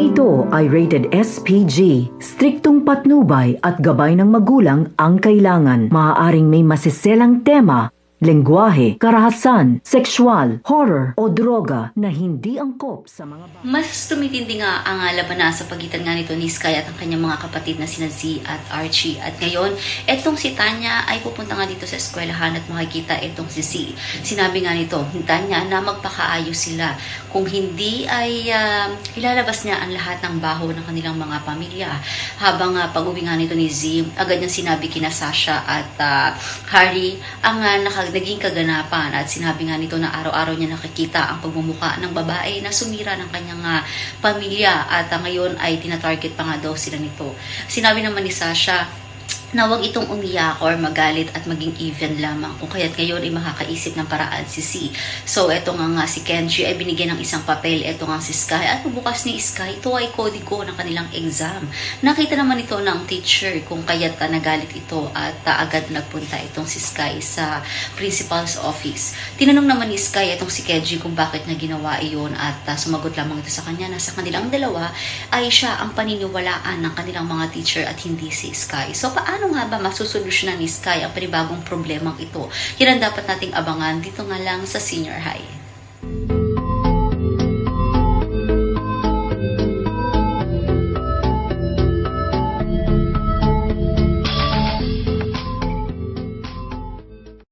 ito ay rated SPG. Striktong patnubay at gabay ng magulang ang kailangan. Maaaring may masiselang tema, lengguwahe, karahasan, sexual, horror o droga na hindi angkop sa mga bata. Mas tumitindi nga ang labanan sa pagitan nga nito ni Sky at ang kanyang mga kapatid na sina Z at Archie. At ngayon, etong si Tanya ay pupunta nga dito sa eskwelahan at makikita etong si Z. Sinabi nga nito ni Tanya na magpakaayos sila. Kung hindi ay ilalabas niya ang lahat ng baho ng kanilang mga pamilya. Habang pag-uwi nga nito ni Z, agad niyang sinabi kina Sasha at Harry ang naging kaganapan at sinabi nga nito na araw-araw niya nakikita ang pagmumuka ng babae na sumira ng kanyang pamilya at ngayon ay tinatarget pa nga daw sila nito. Sinabi naman ni Sasha na huwag itong umiyak or magalit at maging even lamang kung kaya't ngayon ay makakaisip ng paraan si C. So eto nga si Kenji ay binigyan ng isang papel, eto nga si Sky at bukas ni Sky, ito ay kodigo ng kanilang exam. Nakita naman ito ng teacher kung kaya't nagalit ito at agad nagpunta itong si Sky sa principal's office. Tinanong naman ni Sky itong si Kenji kung bakit niya ginawa iyon at sumagot lamang ito sa kanya na sa kanilang dalawa ay siya ang paniniwalaan ng kanilang mga teacher at hindi si Sky. So paano nga ba masusolusyonan ni Sky ang panibagong problemang ito? Yan ang dapat nating abangan dito nga lang sa Senior High.